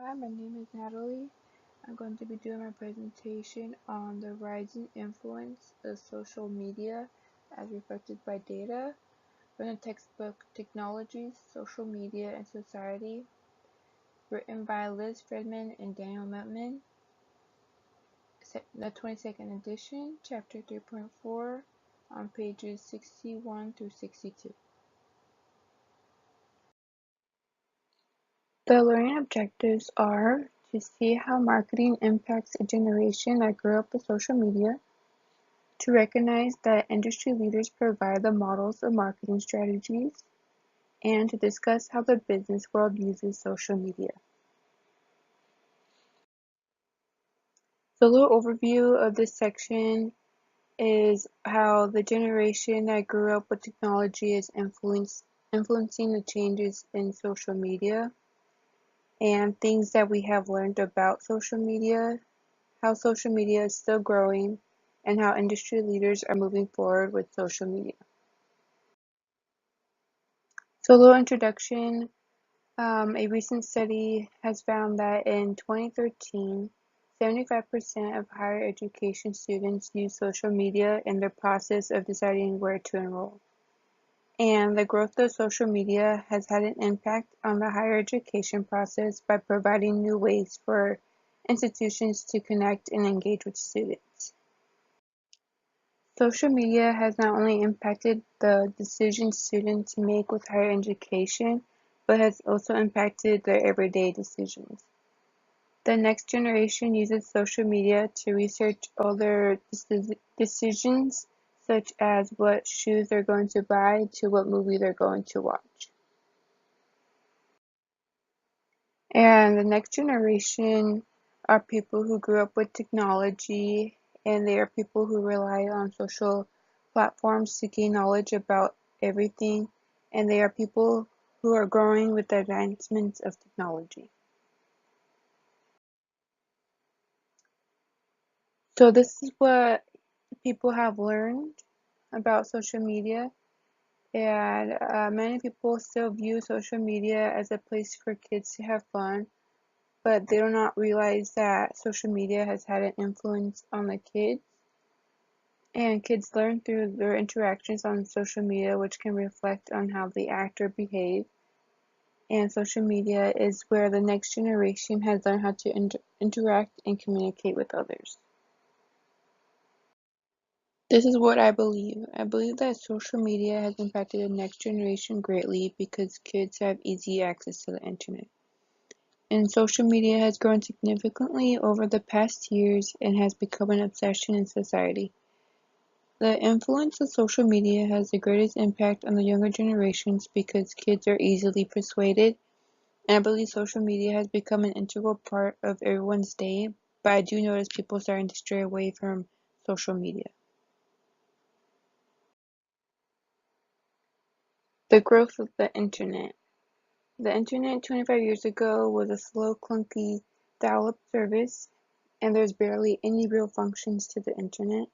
Hi, my name is Natalie. I'm going to be doing my presentation on the rising influence of social media as reflected by data from the textbook Technologies, Social Media, and Society, written by Liz Friedman and Daniel Metman, the 22nd edition, chapter 3.4, on pages 61 through 62. The learning objectives are to see how marketing impacts a generation that grew up with social media, to recognize that industry leaders provide the models of marketing strategies, and to discuss how the business world uses social media. The little overview of this section is how the generation that grew up with technology is influencing the changes in social media and things that we have learned about social media, how social media is still growing, and how industry leaders are moving forward with social media. So a little introduction. A recent study has found that in 2013, 75% of higher education students use social media in their process of deciding where to enroll. And the growth of social media has had an impact on the higher education process by providing new ways for institutions to connect and engage with students. Social media has not only impacted the decisions students make with higher education, but has also impacted their everyday decisions. The next generation uses social media to research all their decisions, such as what shoes they're going to buy to what movie they're going to watch. And the next generation are people who grew up with technology, and they are people who rely on social platforms to gain knowledge about everything, and they are people who are growing with the advancements of technology. So this is what people have learned about social media, and many people still view social media as a place for kids to have fun, but they do not realize that social media has had an influence on the kids, and kids learn through their interactions on social media, which can reflect on how they act or behave. And social media is where the next generation has learned how to interact and communicate with others. This is what I believe. I believe that social media has impacted the next generation greatly because kids have easy access to the internet. And social media has grown significantly over the past years and has become an obsession in society. The influence of social media has the greatest impact on the younger generations because kids are easily persuaded, and I believe social media has become an integral part of everyone's day, but I do notice people starting to stray away from social media. The growth of the internet. The internet 25 years ago was a slow, clunky, dial-up service, and there's barely any real functions to the internet.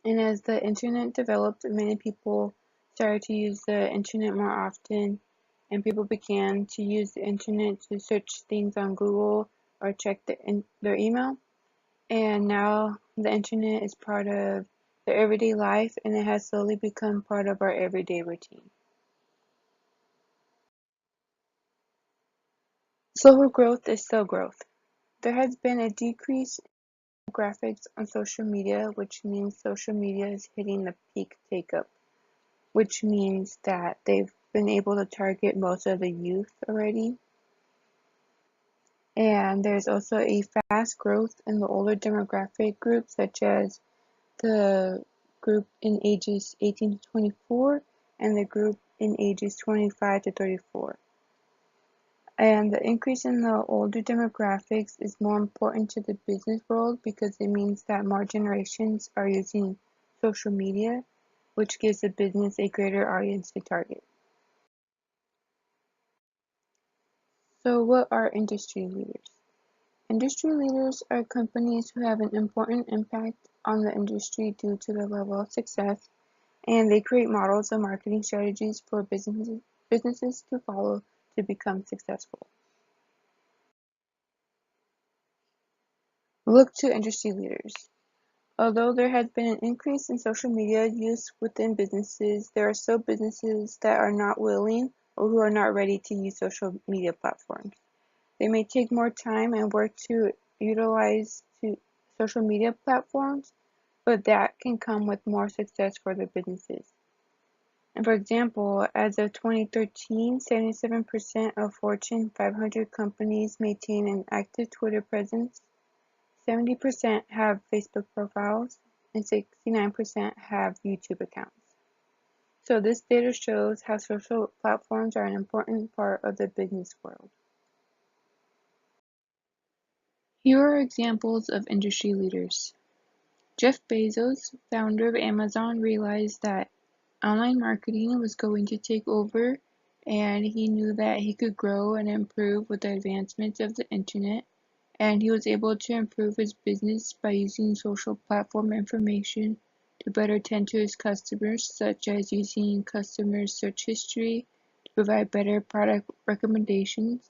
And as the internet developed, many people started to use the internet more often, and people began to use the internet to search things on Google or check their email. And now the internet is part of their everyday life, and it has slowly become part of our everyday routine. Slower growth is still growth. There has been a decrease in graphics on social media, which means social media is hitting the peak take-up, which means that they've been able to target most of the youth already. And there's also a fast growth in the older demographic groups, such as the group in ages 18 to 24 and the group in ages 25 to 34. And the increase in the older demographics is more important to the business world because it means that more generations are using social media, which gives the business a greater audience to target. So what are industry leaders? Industry leaders are companies who have an important impact on the industry due to their level of success, and they create models and marketing strategies for businesses to follow to become successful. Look to industry leaders. Although there has been an increase in social media use within businesses, there are still businesses that are not willing or who are not ready to use social media platforms. They may take more time and work to utilize social media platforms, but that can come with more success for their businesses. And for example, as of 2013, 77% of Fortune 500 companies maintain an active Twitter presence, 70% have Facebook profiles, and 69% have YouTube accounts. So this data shows how social platforms are an important part of the business world. Here are examples of industry leaders. Jeff Bezos, founder of Amazon, realized that online marketing was going to take over, and he knew that he could grow and improve with the advancements of the internet, and he was able to improve his business by using social platform information to better tend to his customers, such as using customer search history to provide better product recommendations.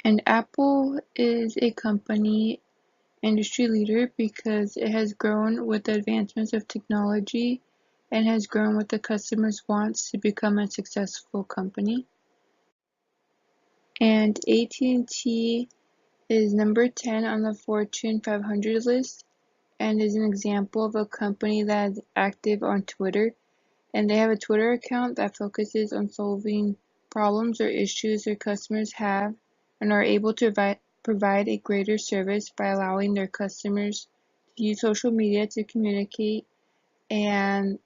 And Apple is a company industry leader because it has grown with the advancements of technology and has grown with the customers' wants to become a successful company. And AT&T is number 10 on the Fortune 500 list and is an example of a company that is active on Twitter. And they have a Twitter account that focuses on solving problems or issues their customers have and are able to provide a greater service by allowing their customers to use social media to communicate. And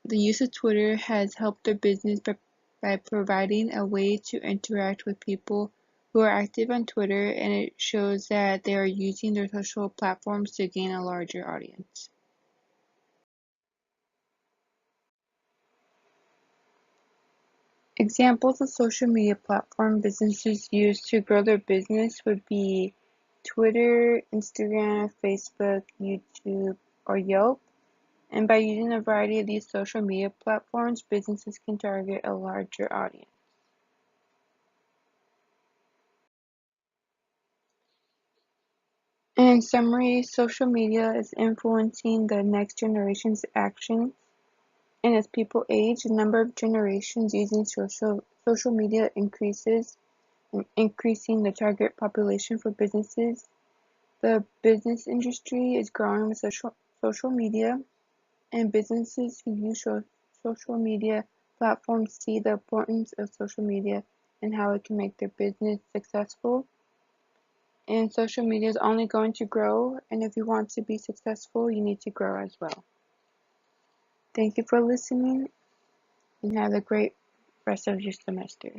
the use of Twitter has helped their business by providing a way to interact with people who are active on Twitter, and it shows that they are using their social platforms to gain a larger audience. Examples of social media platform businesses use to grow their business would be Twitter, Instagram, Facebook, YouTube, or Yelp. And by using a variety of these social media platforms, businesses can target a larger audience. In summary, social media is influencing the next generation's actions, and as people age, the number of generations using social media increases, increasing the target population for businesses. The business industry is growing with social media, and businesses who use social media platforms see the importance of social media and how it can make their business successful. And social media is only going to grow, and if you want to be successful, you need to grow as well. Thank you for listening, and have a great rest of your semester.